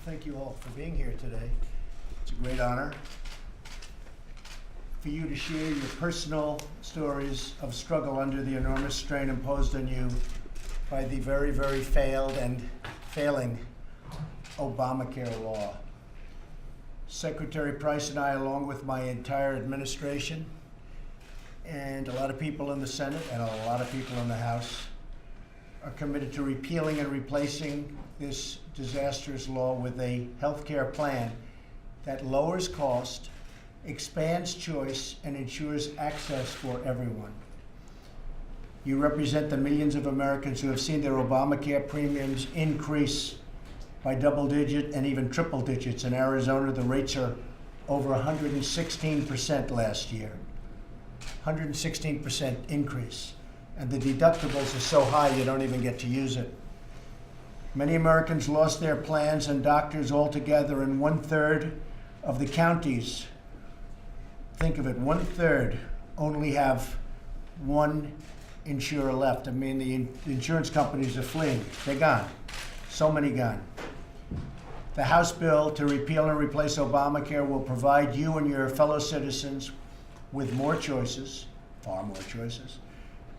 thank you all for being here today. It's a great honor for you to share your personal stories of struggle under the enormous strain imposed on you by the very, very failed and failing Obamacare law. Secretary Price and I, along with my entire administration, and a lot of people in the Senate and a lot of people in the House, are committed to repealing and replacing this disastrous law with a health care plan that lowers cost, expands choice, and ensures access for everyone. You represent the millions of Americans who have seen their Obamacare premiums increase by double digit and even triple digits. In Arizona, the rates are over 116% last year. 116% increase. And the deductibles are so high you don't even get to use it. Many Americans lost their plans and doctors altogether, and 1/3 of the counties, think of it, 1/3 only have one insurer left. I mean, the insurance companies are fleeing. They're gone. So many gone. The House bill to repeal and replace Obamacare will provide you and your fellow citizens with more choices, far more choices,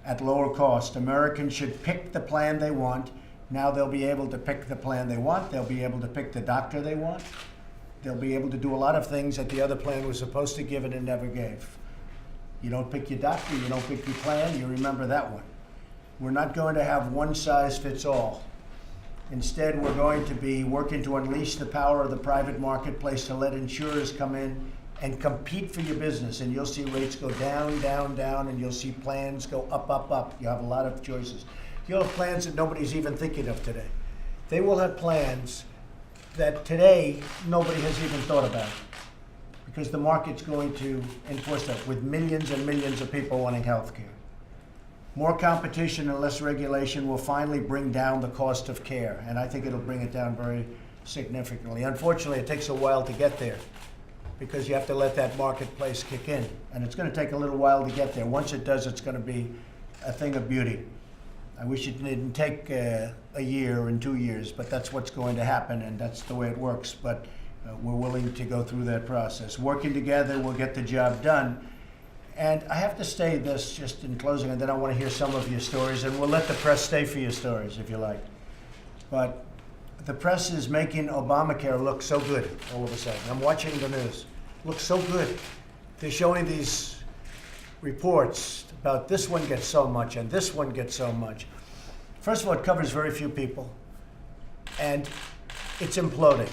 at lower cost. Americans should pick the plan they want. Now they'll be able to pick the plan they want. They'll be able to pick the doctor they want. They'll be able to do a lot of things that the other plan was supposed to give and it never gave. You don't pick your doctor, you don't pick your plan, you remember that one. We're not going to have one size fits all. Instead, we're going to be working to unleash the power of the private marketplace to let insurers come in and compete for your business. And you'll see rates go down, down, down, and you'll see plans go up, up, up. You have a lot of choices. You'll have plans that nobody's even thinking of today. They will have plans that today nobody has even thought about, because the market's going to enforce that with millions and millions of people wanting health care. More competition and less regulation will finally bring down the cost of care, and I think it'll bring it down very significantly. Unfortunately, it takes a while to get there because you have to let that marketplace kick in, and it's going to take a little while to get there. Once it does, it's going to be a thing of beauty. I wish it didn't take a year and 2 years, but that's what's going to happen, and that's the way it works. But we're willing to go through that process. Working together, we'll get the job done. And I have to say this just in closing, and then I want to hear some of your stories, and we'll let the press stay for your stories if you like. But the press is making Obamacare look so good all of a sudden. I'm watching the news. It looks so good. They're showing these reports about this one gets so much and this one gets so much. First of all, it covers very few people, and it's imploding.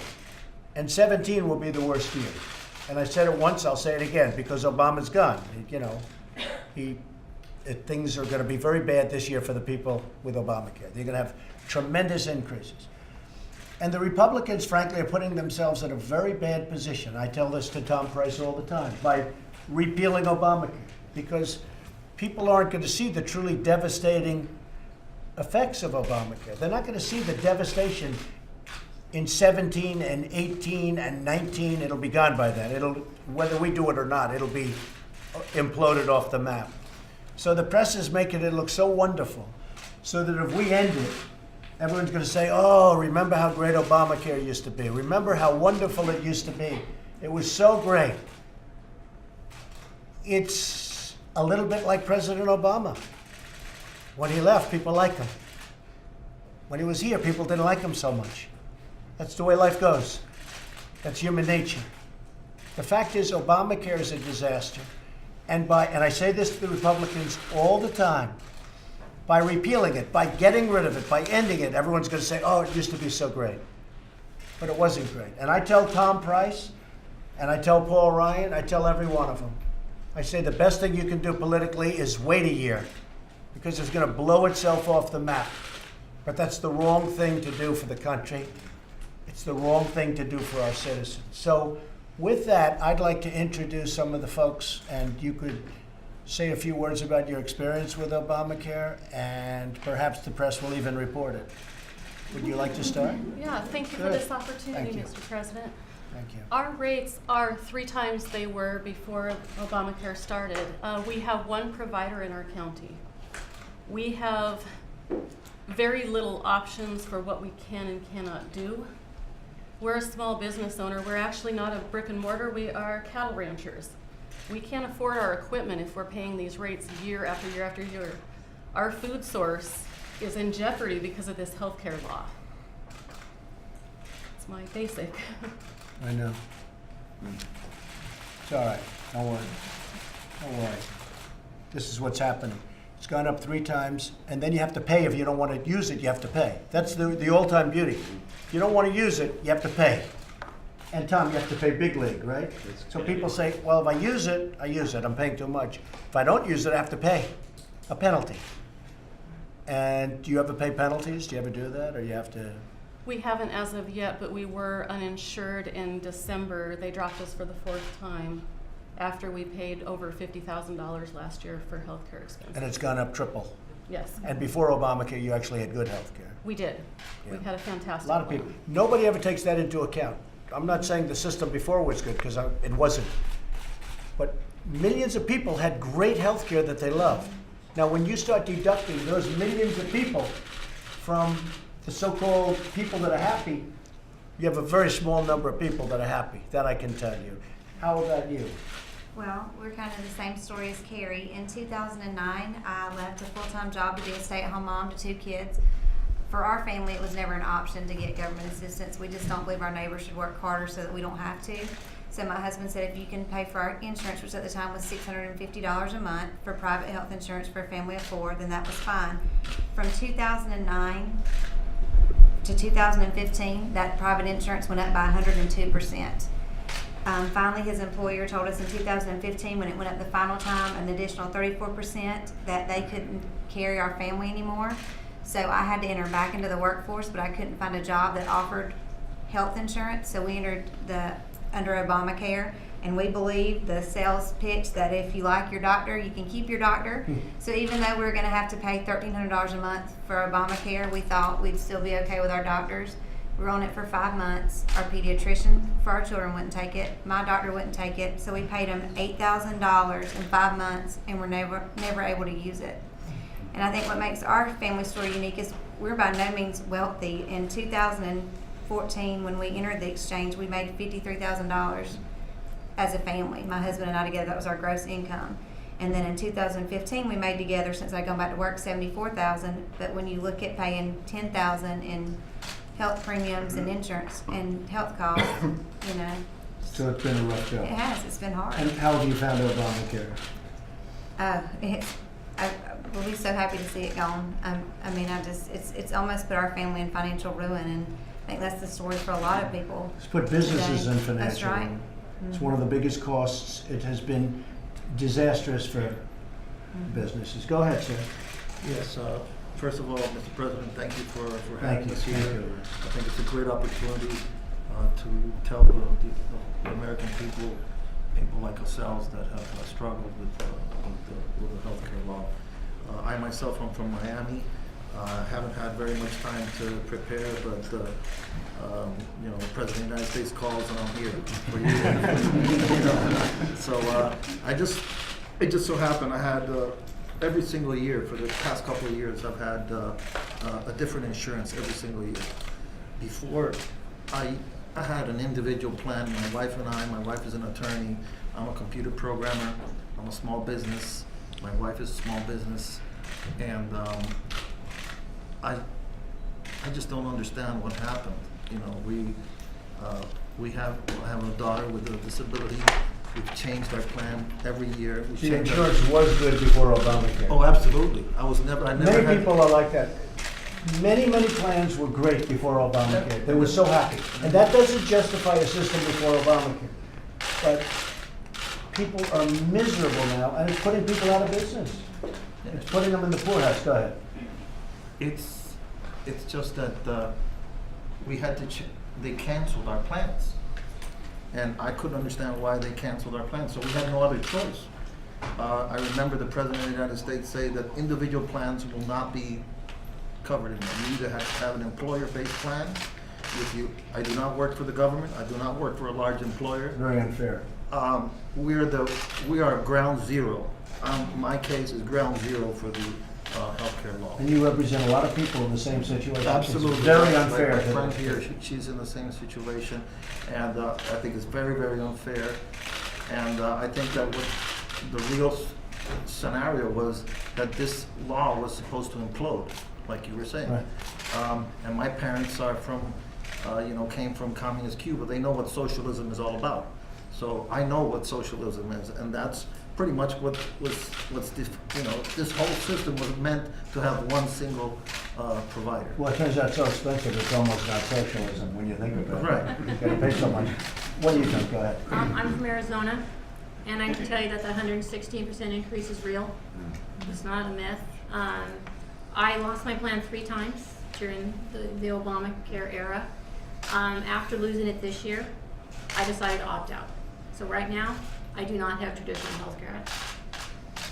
And 17 will be the worst year. And I said it once, I'll say it again, because Obama's gone. You know, things are going to be very bad this year for the people with Obamacare. They're going to have tremendous increases. And the Republicans, frankly, are putting themselves in a very bad position. I tell this to Tom Price all the time, by repealing Obamacare, because people aren't going to see the truly devastating effects of Obamacare. They're not going to see the devastation in 17 and 18 and 19. It'll be gone by then. Whether we do it or not, it'll be imploded off the map. So the press is making it look so wonderful, so that if we end it, everyone's going to say, oh, remember how great Obamacare used to be. Remember how wonderful it used to be. It was so great. It's a little bit like President Obama. When he left, people liked him. When he was here, people didn't like him so much. That's the way life goes. That's human nature. The fact is, Obamacare is a disaster. And I say this to the Republicans all the time, by repealing it, by getting rid of it, by ending it, everyone's going to say, oh, it used to be so great. But it wasn't great. And I tell Tom Price, and I tell Paul Ryan, I tell every one of them, I say the best thing you can do politically is wait a year, because it's going to blow itself off the map. But that's the wrong thing to do for the country. It's the wrong thing to do for our citizens. So with that, I'd like to introduce some of the folks, and you could say a few words about your experience with Obamacare, and perhaps the press will even report it. Would you like to start? Yeah, thank you Good. for this opportunity, Thank you. Mr. President. Thank you. Our rates are 3 times they were before Obamacare started. We have one provider in our county. We have very little options for what we can and cannot do. We're a small business owner. We're actually not a brick and mortar. We are cattle ranchers. We can't afford our equipment if we're paying these rates year after year after year. Our food source is in jeopardy because of this healthcare law. It's my basic. I know. It's all right. Don't worry. Don't worry. This is what's happening. It's gone up 3 times, and then you have to pay. If you don't want to use it, you have to pay. That's the all-time beauty. If you don't want to use it, you have to pay. And Tom, you have to pay big league, right? So people say, well, if I use it, I use it. I'm paying too much. If I don't use it, I have to pay a penalty. And do you ever pay penalties? Do you ever do that, or you have to? We haven't as of yet, but we were uninsured in December. They dropped us for the 4th time after we paid over $50,000 last year for healthcare expenses. And it's gone up triple. Yes, And before Obamacare, you actually had good health care. we did. We Yeah. had a fantastic A lot of one. people, nobody ever takes that into account. I'm not saying the system before was good, because it wasn't. But millions of people had great health care that they loved. Now, when you start deducting those millions of people from the so-called people that are happy, you have a very small number of people that are happy. That I can tell you. How about you? Well, we're kind of the same story as Carrie. In 2009, I left a full-time job to be a stay-at-home mom to 2 kids. For our family, it was never an option to get government assistance. We just don't believe our neighbors should work harder so that we don't have to. So my husband said, if you can pay for our insurance, which at the time was $650 a month for private health insurance for a family of 4, then that was fine. From 2009 to 2015, that private insurance went up by 102%. Finally, his employer told us in 2015, when it went up the final time, an additional 34%, that they couldn't carry our family anymore. So I had to enter back into the workforce, but I couldn't find a job that offered health insurance. So we entered under Obamacare, and we believe the sales pitch that if you like your doctor, you can keep your doctor. So even though we were going to have to pay $1,300 a month for Obamacare, we thought we'd still be okay with our doctors. We were on it for 5 months. Our pediatrician for our children wouldn't take it. My doctor wouldn't take it. So we paid him $8,000 in 5 months, and we're never able to use it. And I think what makes our family story unique is we're by no means wealthy. In 2014, when we entered the exchange, we made $53,000 as a family. My husband and I together, that was our gross income. And then in 2015, we made together, since I'd gone back to work, $74,000. But when you look at paying $10,000 in health premiums and insurance and health costs, you know. So it's been a rough job. It has. It's been hard. And how have you found Obamacare? We'll be so happy to see it gone. I mean, it's almost put our family in financial ruin, and I think that's the story for a lot of people. It's put businesses today. in financial That's right. ruin. It's one of the biggest costs. It has been disastrous for businesses. Go ahead, sir. Yes, first of all, Mr. President, thank you for Thank having you. us here. Thank you. I think it's a great opportunity to tell the American people like ourselves that have struggled with the healthcare law. I myself am from Miami. Haven't had very much time to prepare, but you know, the President of the United States calls and I'm here for you. So it just so happened I had every single year for the past couple of years I've had a different insurance every single year. Before I had an individual plan. My wife and I. My wife is an attorney. I'm a computer programmer. I'm a small business. My wife is a small business, and I just don't understand what happened. You know, I have a daughter with a disability. We've changed our plan every year. The insurance was good before Obamacare. Oh, absolutely. I never Many had. people are like that. Many plans were great before Obamacare. They were so happy. And that doesn't justify a system before Obamacare. But people are miserable now, and it's putting people out of business. It's putting them in the poorhouse. Go ahead. It's just that we had to. They canceled our plans, and I couldn't understand why they canceled our plans. So we had no other choice. I remember the President of the United States say that individual plans will not be covered anymore. You either have to have an employer-based plan. I do not work for the government. I do not work for a large employer. Very unfair. We are ground zero. My case is ground zero for healthcare law. And you represent a lot of people in the same situation. Absolutely. It's very Like unfair. my to friend them. here, she's in the same situation, and I think it's very, very unfair. And I think that what the real scenario was that this law was supposed to implode, like you were saying. Right. And my parents are from, came from communist Cuba. They know what socialism is all about. So I know what socialism is, and that's pretty much this whole system was meant to have one single provider. Well, it turns out so expensive, it's almost not socialism when you think of it. Right. You gotta pay so much. What do you think? Go ahead. I'm from Arizona, and I can tell you that the 116% increase is real. It's not a myth. I lost my plan 3 times during the Obamacare era. After losing it this year, I decided to opt out. So right now, I do not have traditional health care.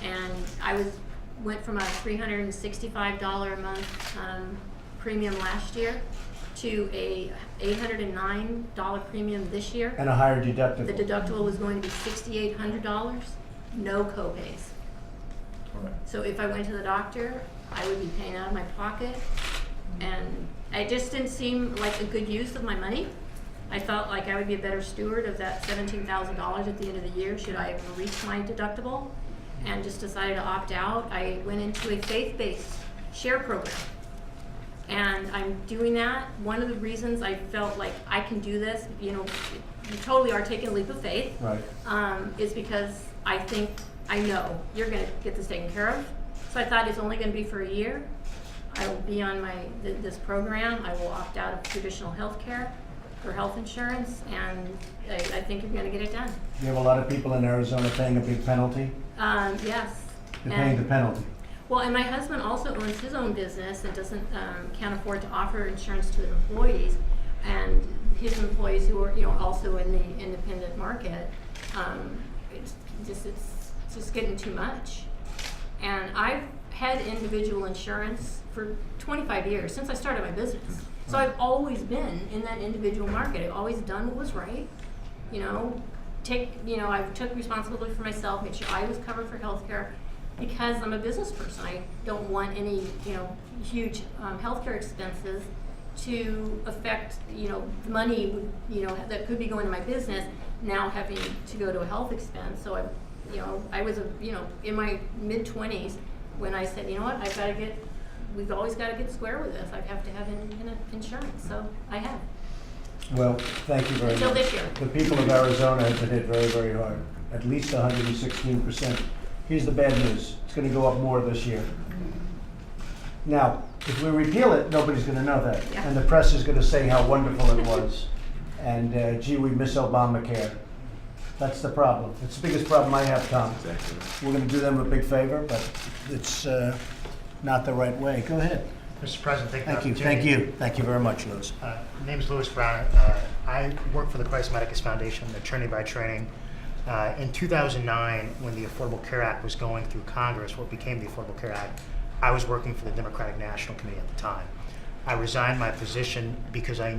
And I went from a $365 a month premium last year to a $809 premium this year. And a higher deductible. The deductible was going to be $6,800, no copays. Correct. So if I went to the doctor, I would be paying out of my pocket, and it just didn't seem like a good use of my money. I felt like I would be a better steward of that $17,000 at the end of the year should I ever reach my deductible, and just decided to opt out. I went into a faith-based share program, and I'm doing that. One of the reasons I felt like I can do this, you totally are taking a leap of faith, Right. is because I think I know you're going to get this taken care of. So I thought it's only going to be for a year. I will be on this program. I will opt out of traditional health care for health insurance, and I think you're going to get it done. You have a lot of people in Arizona paying a big penalty. Yes. They're paying the penalty. Well, and my husband also owns his own business and can't afford to offer insurance to his employees, and his employees who are also in the independent market. It's just getting too much. And I've had individual insurance for 25 years since I started my business. So I've always been in that individual market. I've always done what was right. I took responsibility for myself, made sure I was covered for healthcare, because I'm a business person. I don't want any, huge healthcare expenses to affect, the money, that could be going to my business now having to go to a health expense. So I was, in my mid-20s when I said, we've always got to get square with this. I have to have insurance, so I have. Well, thank you very Until much. this year. The people of Arizona have been hit very, very hard. At least 116%. Here's the bad news. It's going to go up more this year. Now, if we repeal it, nobody's going to know that. Yeah. And the press is going to say how wonderful it was. And gee, we miss Obamacare. That's the problem. It's the biggest problem I have, Tom. Exactly. We're going to do them a big favor, but it's not the right way. Go ahead. Mr. President, Thank you. Thank you. Thank you very much, Louis. My name is Louis Brown. I work for the Christ Medicus Foundation, an attorney by training. In 2009, when the Affordable Care Act was going through Congress, what became the Affordable Care Act, I was working for the Democratic National Committee at the time. I resigned my position because I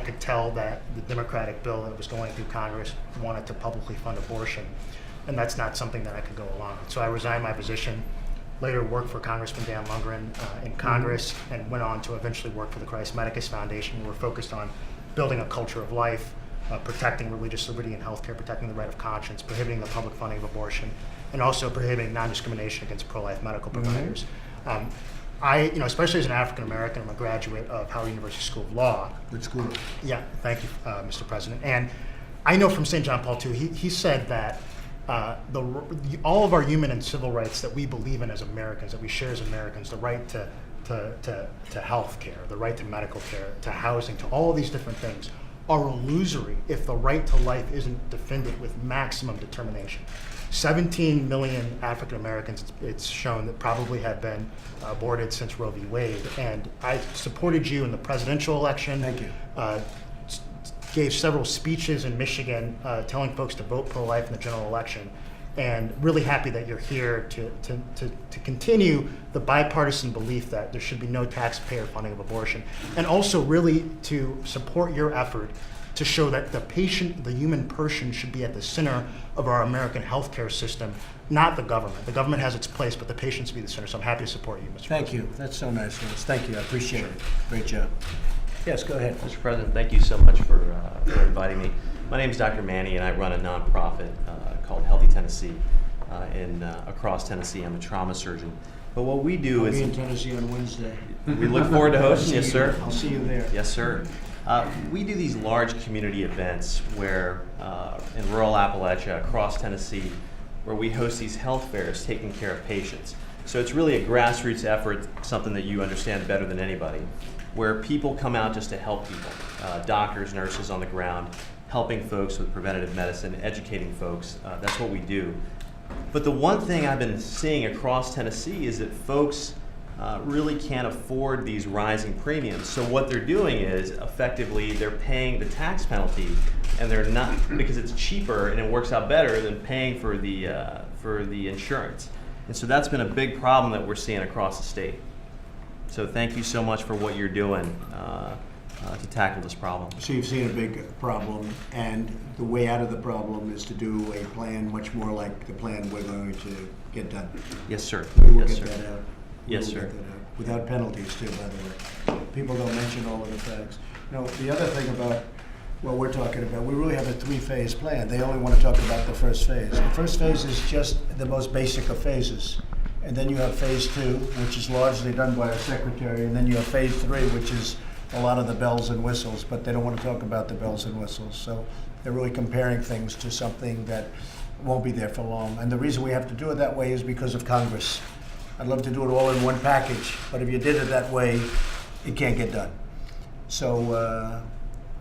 could tell that the Democratic bill that was going through Congress wanted to publicly fund abortion, and that's not something that I could go along with. So I resigned my position, later worked for Congressman Dan Lundgren in Congress, and went on to eventually work for the Christ Medicus Foundation. We're focused on building a culture of life, protecting religious liberty and healthcare, protecting the right of conscience, prohibiting the public funding of abortion, and also prohibiting non-discrimination against pro-life medical providers. I, especially as an African American, I'm a graduate of Howard University School of Law. Good school. Yeah, thank you, Mr. President. And I know from St. John Paul II, he said that all of our human and civil rights that we believe in as Americans, that we share as Americans, the right to health care, the right to medical care, to housing, to all of these different things, are illusory if the right to life isn't defended with maximum determination. 17 million African Americans, it's shown, that probably have been aborted since Roe v. Wade. And I supported you in the presidential election. Thank you. Gave several speeches in Michigan telling folks to vote pro-life in the general election. And really happy that you're here to continue the bipartisan belief that there should be no taxpayer funding of abortion. And also really to support your effort to show that the patient, the human person, should be at the center of our American healthcare system, not the government. The government has its place, but the patient should be the center. So I'm happy to support you, Mr. Thank President. you. That's so nice, Lance. Thank you. I appreciate it. Great job. Yes, go ahead. Mr. President, thank you so much for inviting me. My name is Dr. Manny, and I run a nonprofit called Healthy Tennessee across Tennessee. I'm a trauma surgeon. But what we do I'll is be in Tennessee on Wednesday. we look forward to hosting you, sir. I'll see you there. Yes, sir. We do these large community events where, in rural Appalachia, across Tennessee, where we host these health fairs taking care of patients. So it's really a grassroots effort, something that you understand better than anybody, where people come out just to help people, doctors, nurses on the ground, helping folks with preventative medicine, educating folks. That's what we do. But the one thing I've been seeing across Tennessee is that folks really can't afford these rising premiums. So what they're doing is effectively they're paying the tax penalty, and they're not, because it's cheaper and it works out better than paying for the insurance. And so that's been a big problem that we're seeing across the state. So thank you so much for what you're doing to tackle this problem. So you've seen a big problem, and the way out of the problem is to do a plan much more like the plan we're going to get done. Yes, sir. We will Yes, get sir. that out. We Yes, will sir. get that out. Without penalties too, by the way. People don't mention all of the facts. No, the other thing about what we're talking about, we really have a three-phase plan. They only want to talk about the first phase. The first phase is just the most basic of phases. And then you have phase 2, which is largely done by our secretary. And then you have phase 3, which is a lot of the bells and whistles, but they don't want to talk about the bells and whistles. So they're really comparing things to something that won't be there for long. And the reason we have to do it that way is because of Congress. I'd love to do it all in one package, but if you did it that way, it can't get done. So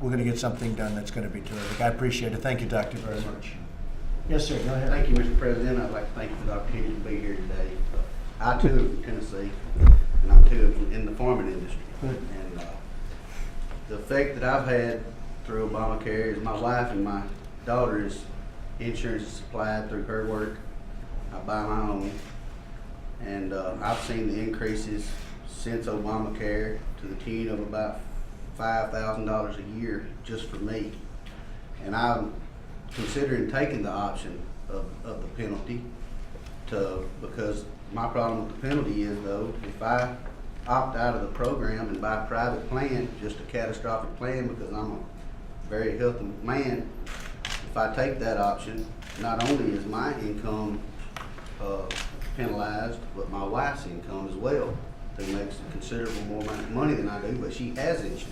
we're going to get something done that's going to be terrific. I appreciate it. Thank you, Doctor, very much. Yes, sir. Go ahead. Thank you, Mr. President. I'd like to thank you for the opportunity to be here today. I too am from Tennessee, and I too am in the farming industry. Good. And the effect that I've had through Obamacare is my wife and my daughter's insurance is supplied through her work. I buy my own. And I've seen the increases since Obamacare to the tune of about $5,000 a year just for me. And I'm considering taking the option of the penalty because my problem with the penalty is, though, if I opt out of the program and buy a private plan, just a catastrophic plan, because I'm a very healthy man, if I take that option, not only is my income penalized, but my wife's income as well, who makes considerable more money than I do, but she has insurance.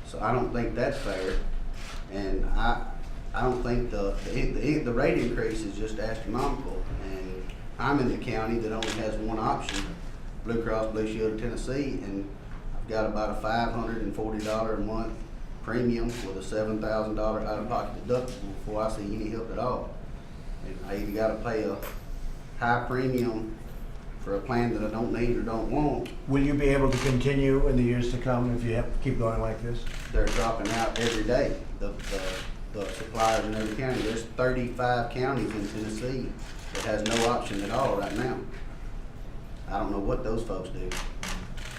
So I don't think that's fair, and I don't think the rate increase is just astronomical. And I'm in the county that only has one option, Blue Cross Blue Shield of Tennessee, and I've got about a $540 a month premium with a $7,000 out-of-pocket deductible before I see any help at all. And I either got to pay a high premium for a plan that I don't need or don't want. Will you be able to continue in the years to come if you have to keep going like this? They're dropping out every day. The suppliers in every county. There's 35 counties in Tennessee that has no option at all right now. I don't know what those folks do.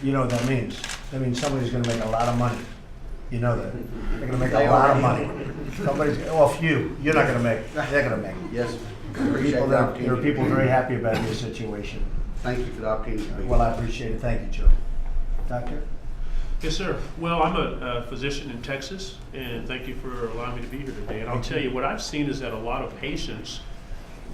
You know what that means? That means somebody's going to make a lot of money. You know that. They're going to make They a lot of already money. Somebody's off you. You're not going to make it. They're going to make it. Yes, There are people very happy about your situation. Thank you for the opportunity to be Well, here. I appreciate it. Thank you, Joe. Doctor? Yes, sir. Well, I'm a physician in Texas, and thank you for allowing me to be here today. And I'll tell you, what I've seen is that a lot of patients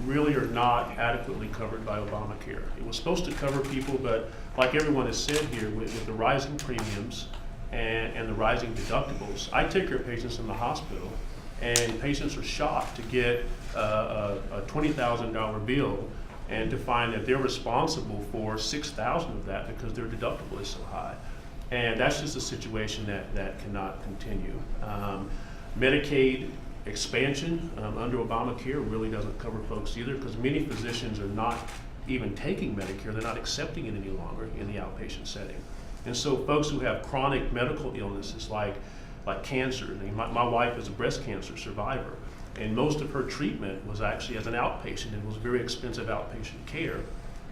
really are not adequately covered by Obamacare. It was supposed to cover people, but like everyone has said here, with the rising premiums and the rising deductibles, I take care of patients in the hospital, and patients are shocked to get a $20,000 bill and to find that they're responsible for $6,000 of that because their deductible is so high. And that's just a situation that cannot continue. Medicaid expansion under Obamacare really doesn't cover folks either, because many physicians are not even taking Medicare. They're not accepting it any longer in the outpatient setting. And so folks who have chronic medical illnesses like cancer, my wife is a breast cancer survivor, and most of her treatment was actually as an outpatient, and was very expensive outpatient care.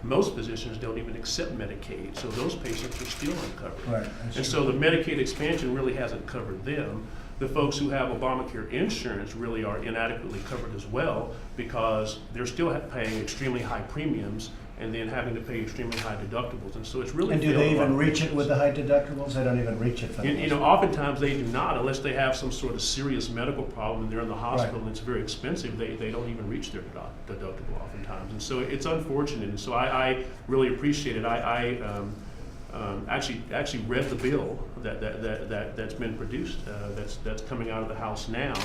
Most physicians don't even accept Medicaid, so those patients are still uncovered. Right. And so the Medicaid expansion really hasn't covered them. the folks who have Obamacare insurance really are inadequately covered as well, because they're still paying extremely high premiums and then having to pay extremely high deductibles. And so it's really. And do they even reach it with the high deductibles? They don't even reach it for the You most know, part. oftentimes they do not, unless they have some sort of serious medical problem and they're in the hospital Right. and it's very expensive, they don't even reach their deductible oftentimes. And so it's unfortunate, and so I really appreciate it. I actually read the bill that's been produced, that's coming out of the House now,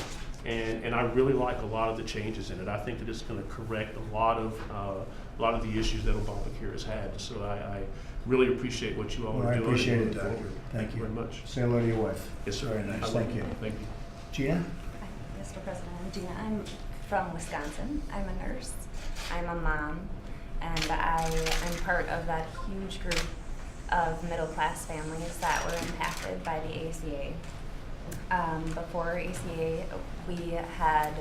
and I really like a lot of the changes in it. I think that it's going to correct a lot of the issues that Obamacare has had. So I really appreciate what you all Well, are I doing. appreciate and it, look Doctor. forward. Thank you. very much. Say hello to your wife. Yes, sir. Very nice, I thank will. you. Thank you. Gina? Mr. President, I'm Gina. I'm from Wisconsin. I'm a nurse. I'm a mom, and I am part of that huge group of middle-class families that were impacted by the ACA. Before ACA, we had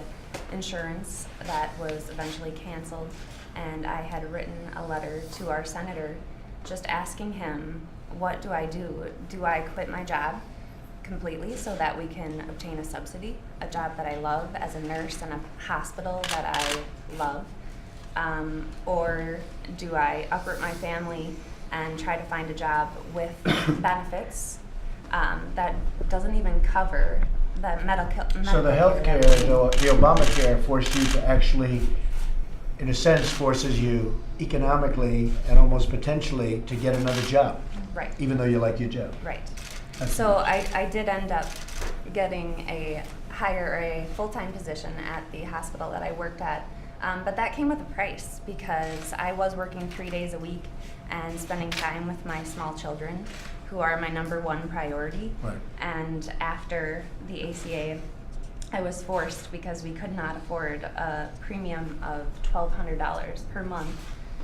insurance that was eventually canceled, and I had written a letter to our senator just asking him, what do I do? Do I quit my job completely so that we can obtain a subsidy, a job that I love as a nurse in a hospital that I love? Or do I uproot my family and try to find a job with benefits that doesn't even cover the medical So the health care, the Obamacare forced you to actually, in a sense, forces you economically and almost potentially to get another job, Right. even though you like your job. Right. That's So nice. I did end up getting a full-time position at the hospital that I worked at. But that came with a price, because I was working 3 days a week and spending time with my small children, who are my number one priority. Right. And after the ACA, I was forced, because we could not afford a premium of $1,200 per month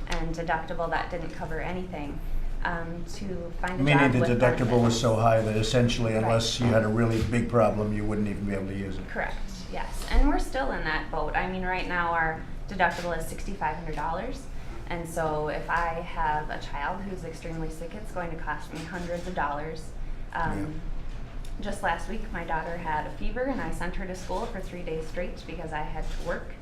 and deductible that didn't cover anything, to find a Meaning job the with deductible was benefits. so high that essentially, Right. unless you had a really big problem, you wouldn't even be able to use it. Correct, yes. And we're still in that boat. I mean, right now our deductible is $6,500. And so if I have a child who's extremely sick, it's going to cost me hundreds of dollars. Just last week, my daughter had a fever, and I sent her to school for 3 days straight because I had to work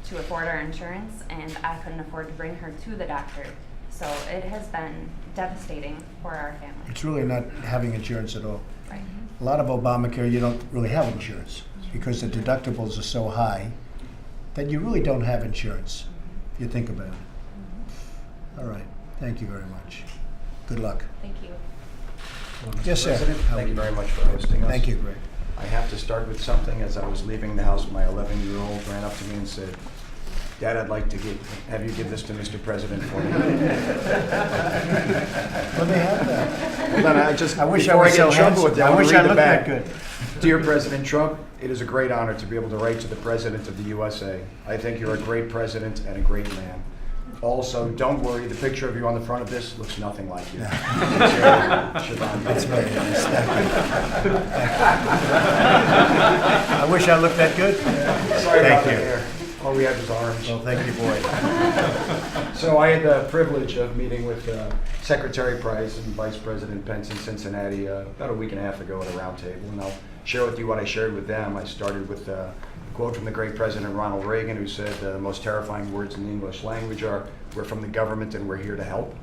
to afford our insurance, and I couldn't afford to bring her to the doctor. So it has been devastating for our family. It's really not having insurance at all. Right. A lot of Obamacare, you don't really have insurance because the deductibles are so high that you really don't have insurance, if you think about it. All right, thank you very much. Good luck. Thank you. Yes, sir. President, How thank are you very much for hosting us. Thank you, Greg. I have to start with something. As I was leaving the house, my 11-year-old ran up to me and said, "Dad, I'd like to have you give this to Mr. President for me." Let me have that. Well, then I wish I before was get so in trouble with handsome. you, I wanna wish read I the looked back. that good. Dear President Trump, it is a great honor to be able to write to the President of the USA. I think you're a great president and a great man. Also, don't worry, the picture of you on the front of this looks nothing like you. Siobhan. That's very nice, thank you. I wish I looked that good. Sorry about Thank the you. hair. All we had was orange. Well, thank you, boy. So I had the privilege of meeting with Secretary Price and Vice President Pence in Cincinnati about a week and a half ago at a round table, and I'll share with you what I shared with them. I started with a quote from the great President Ronald Reagan, who said the most terrifying words in the English language are, "We're from the government and we're here to help."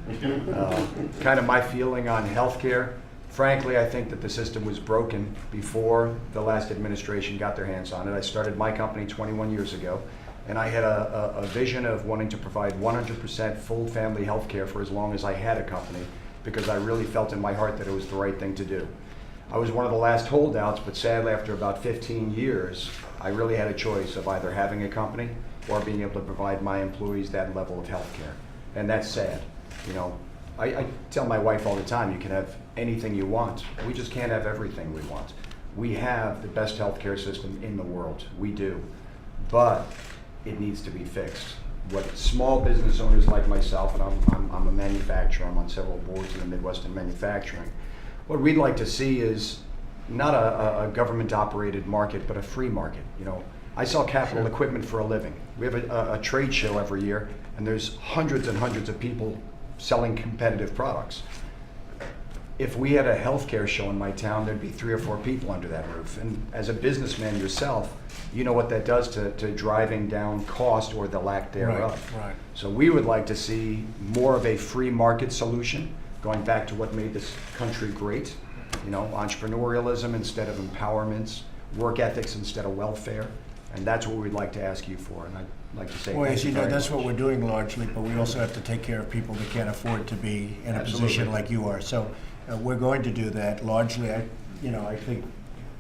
Kind of my feeling on healthcare. Frankly, I think that the system was broken before the last administration got their hands on it. I started my company 21 years ago, and I had a vision of wanting to provide 100% full family health care for as long as I had a company, because I really felt in my heart that it was the right thing to do. I was one of the last holdouts, but sadly after about 15 years, I really had a choice of either having a company or being able to provide my employees that level of health care. And that's sad. You know, I tell my wife all the time, you can have anything you want. We just can't have everything we want. We have the best healthcare system in the world. We do. But it needs to be fixed. What small business owners like myself, and I'm a manufacturer, I'm on several boards in the Midwest in manufacturing, what we'd like to see is not a government-operated market, but a free market. You know, I sell capital equipment for a living. We have a trade show every year, and there's hundreds and hundreds of people selling competitive products. if we had a healthcare show in my town, there'd be 3 or 4 people under that roof. And as a businessman yourself, you know what that does to driving down cost or the lack thereof. Right. So we would like to see more of a free market solution, going back to what made this country great. You know, entrepreneurialism instead of empowerments, work ethics instead of welfare. And that's what we'd like to ask you for. And I'd like to say Well, thank as you know, very that's much. what we're doing largely, but we also have to take care of people that can't afford to be in a Absolutely. position like you are. So we're going to do that largely. I think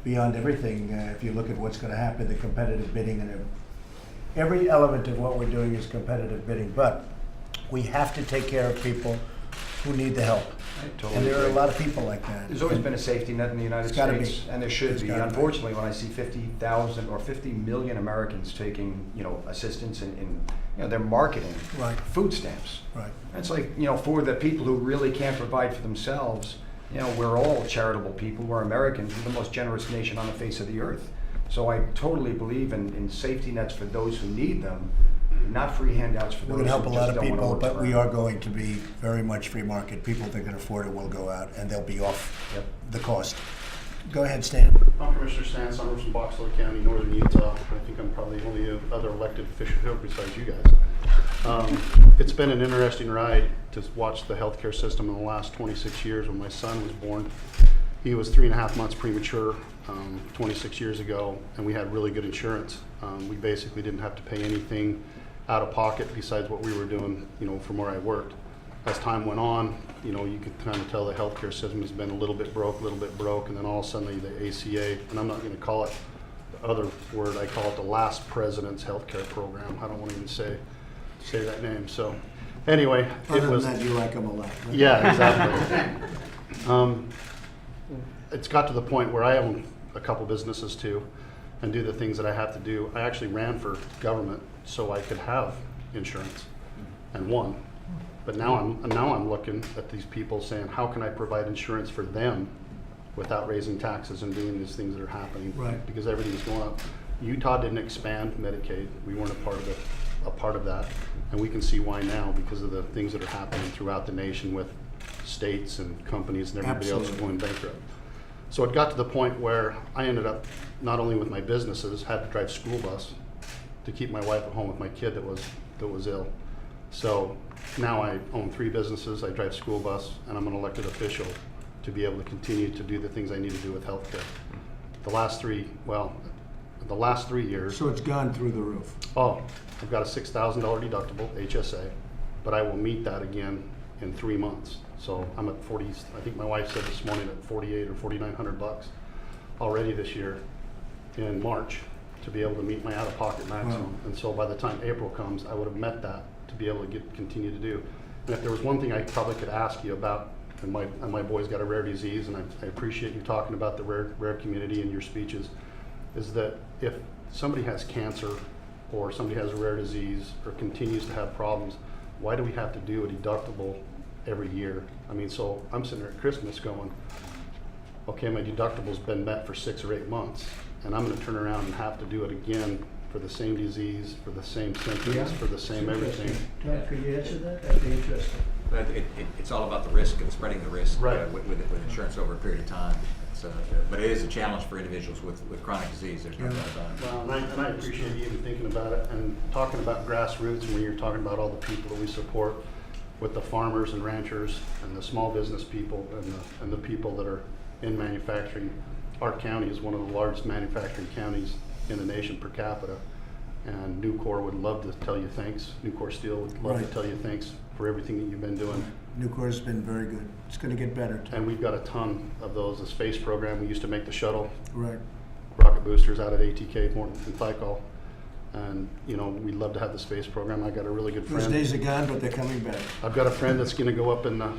beyond everything, if you look at what's going to happen, the competitive bidding and every element of what we're doing is competitive bidding. But we have to take care of people who need the help. I totally And there are a agree. lot of people like that. There's always been a safety net in the United It's gotta States, be. and there should It's be. gotta be. Unfortunately, when I see 50,000 or 50 million Americans taking, assistance in their marketing, Right. food stamps. Right. It's like, for the people who really can't provide for themselves, we're all charitable people. We're Americans. We're the most generous nation on the face of the earth. So I totally believe in safety nets for those who need them, not free handouts for We're those going to who help a just lot of don't want to people, work but we forever. are going to be very much free market. People that can afford it will go out, and they'll be off Yep. the cost. Go ahead, Stan. I'm Commissioner Stan Summers from Box Elder County, northern Utah. I think I'm probably the only other elected official here besides you guys. It's been an interesting ride to watch the healthcare system in the last 26 years. When my son was born, he was 3.5 months premature 26 years ago, and we had really good insurance. We basically didn't have to pay anything out of pocket besides what we were doing, from where I worked. As time went on, you could kind of tell the healthcare system has been a little bit broke, and then all of a sudden the ACA, and I'm not going to call it the other word, I call it the last president's healthcare program. I don't want to even say that name. So anyway, Other it was. than that, you like them a lot. Right? Yeah, exactly. It's got to the point where I own a couple businesses too, and do the things that I have to do. I actually ran for government so I could have insurance, and won. But now I'm looking at these people saying, how can I provide insurance for them without raising taxes and doing these things that are happening? Right. Because everything's going up. Utah didn't expand Medicaid. We weren't a part of that, and we can see why now because of the things that are happening throughout the nation with states and companies and everybody else Absolutely. going bankrupt. So it got to the point where I ended up, not only with my businesses, had to drive school bus to keep my wife at home with my kid that was ill. So now I own 3 businesses, I drive school bus, and I'm an elected official to be able to continue to do the things I need to do with healthcare. The last 3 years, So it's gone through the roof. I've got a $6,000 deductible, HSA, but I will meet that again in 3 months. So I'm at 40, I think my wife said this morning at 48 or 4,900 bucks already this year in March to be able to meet my out-of-pocket maximum. Wow. And so by the time April comes, I would have met that to be able to continue to do. And if there was one thing I probably could ask you about, and my boy's got a rare disease, and I appreciate you talking about the rare community in your speeches, is that if somebody has cancer or somebody has a rare disease or continues to have problems, why do we have to do a deductible every year? I mean, so I'm sitting there at Christmas going, okay, my deductible's been met for 6 or 8 months, and I'm gonna turn around and have to do it again for the same disease, for the same symptoms, for the same everything. Tom, could you answer that? That'd be interesting. But it's all about the risk and spreading the risk Right. with insurance over a period of time. But it is a challenge for individuals with chronic disease. There's no doubt about it. Well, and I appreciate you even thinking about it and talking about grassroots, and when you're talking about all the people that we support with the farmers and ranchers and the small business people and the people that are in manufacturing. Our county is one of the largest manufacturing counties in the nation per capita, and Nucor would love to tell you thanks. Nucor Steel would love to Right. tell you thanks for everything that you've been doing. Nucor's been very good. It's going to get better too. And we've got a ton of those. The space program, we used to make the shuttle Right. rocket boosters out at ATK, Morton and Thykol. And, we'd love to have the space program. I got a really good Those friend. days are gone, but they're coming back. I've got a friend that's gonna go up in the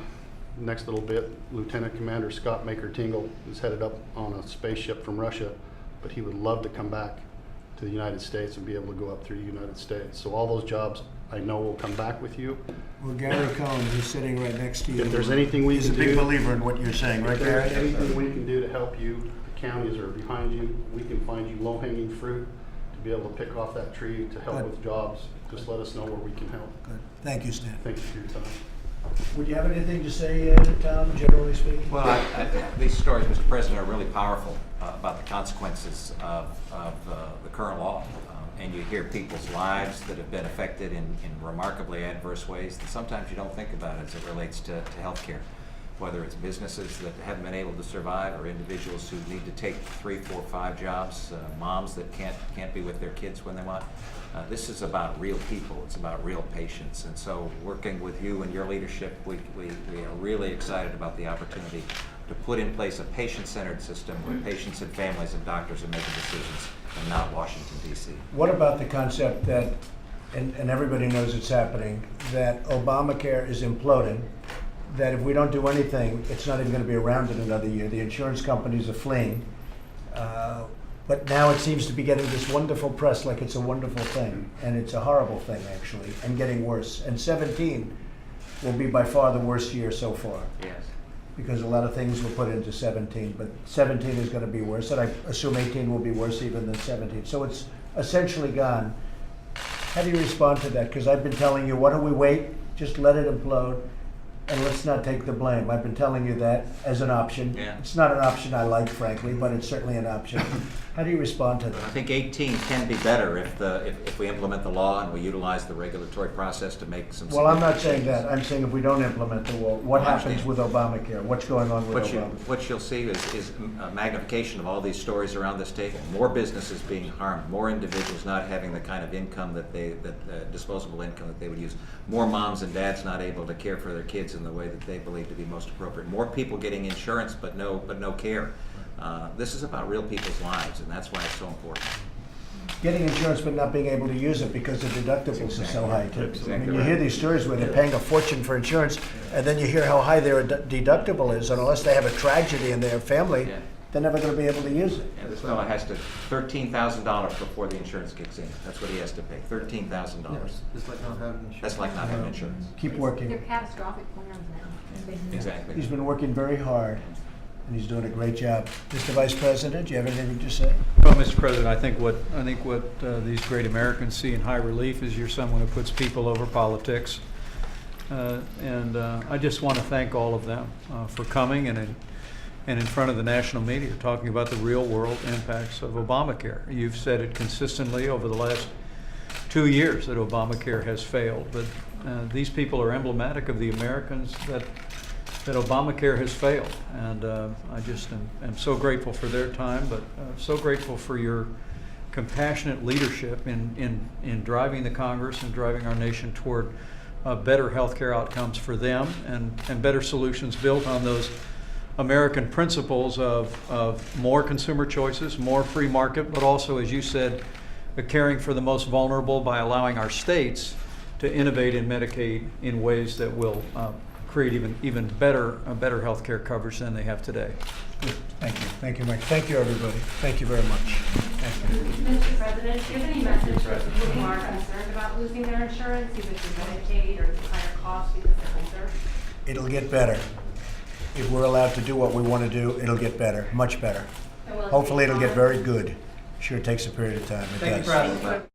next little bit. Lieutenant Commander Scott Maker-Tingle is headed up on a spaceship from Russia, but he would love to come back to the United States and be able to go up through the United States. So all those jobs, I know will come back with you. Well, Gary Cohn, who's sitting right next to you. If there's anything we He's can a big do- believer in what you're saying, right, If there's Gary? anything we can do to help you, the counties are behind you, we can find you low-hanging fruit to be able to pick off that tree to help Good. with jobs. Just let us know where we can help. Good. Thank you, Stan. Thank you for your time. Would you have anything to say, Tom, generally speaking? Well, these stories, Mr. President, are really powerful about the consequences of the current law. And you hear people's lives that have been affected in remarkably adverse ways that sometimes you don't think about as it relates to healthcare. Whether it's businesses that haven't been able to survive or individuals who need to take 3, 4, 5 jobs, moms that can't be with their kids when they want. This is about real people. It's about real patients. And so working with you and your leadership, we are really excited about the opportunity to put in place a patient-centered system where patients and families and doctors are making decisions and not Washington, D.C. What about the concept that, and everybody knows it's happening, that Obamacare is imploding, that if we don't do anything, it's not even going to be around in another year. The insurance companies are fleeing. But now it seems to be getting this wonderful press like it's a wonderful thing. And it's a horrible thing, actually, and getting worse. And 17 will be by far the worst year so far. Yes. Because a lot of things were put into 17, but 17 is going to be worse, and I assume 18 will be worse even than 17. So it's essentially gone. How do you respond to that? Because I've been telling you, why don't we wait, just let it implode, and let's not take the blame. I've been telling you that as an option. Yeah. It's not an option I like, frankly, but it's certainly an option. How do you respond to I that? think 18 can be better if we implement the law and we utilize the regulatory process to make some. Well, I'm not significant saying changes. that. I'm saying if we don't implement the law, what I happens understand. with Obamacare? What's going on with Obamacare? What you'll see is a magnification of all these stories around this table. More businesses being harmed, more individuals not having the kind of income disposable income that they would use, more moms and dads not able to care for their kids in the way that they believe to be most appropriate, more people getting insurance but no care. This is about real people's lives, and that's why it's so important. Getting insurance but not being able to use it because the deductibles are so high too. exactly I mean, you right. hear these stories where they're paying a fortune for insurance, and then you hear how high their deductible is, and unless they have a tragedy in their family, Yeah. they're never going to be able to use it. Yeah, this fellow has to $13,000 before the insurance kicks in. That's what he has to pay, $13,000. It's like not having insurance. That's like not having insurance. Keep working. They're catastrophic plans now. Exactly. He's been working very hard, and he's doing a great job. Mr. Vice President, do you have anything to say? Well, Mr. President, I think what these great Americans see in high relief is you're someone who puts people over politics. And I just want to thank all of them for coming and in front of the national media talking about the real world impacts of Obamacare. You've said it consistently over the last 2 years that Obamacare has failed, but these people are emblematic of the Americans that Obamacare has failed. And I just am so grateful for their time, but so grateful for your compassionate leadership in driving the Congress and driving our nation toward better health care outcomes for them and better solutions built on those American principles of more consumer choices, more free market, but also, as you said, caring for the most vulnerable by allowing our states to innovate in Medicaid in ways that will create even better health care coverage than they have today. Good. Thank you. Thank you, Mike. Thank you, everybody. Thank you very much. Thank you. Mr. President, do you have any message to people who are concerned about losing their insurance, either through Medicaid or the higher costs because they're older? It'll get better. If we're allowed to do what we want to do, it'll get better, much better. Hopefully it'll get very good. Sure takes a period of time. It does. Thank you, President.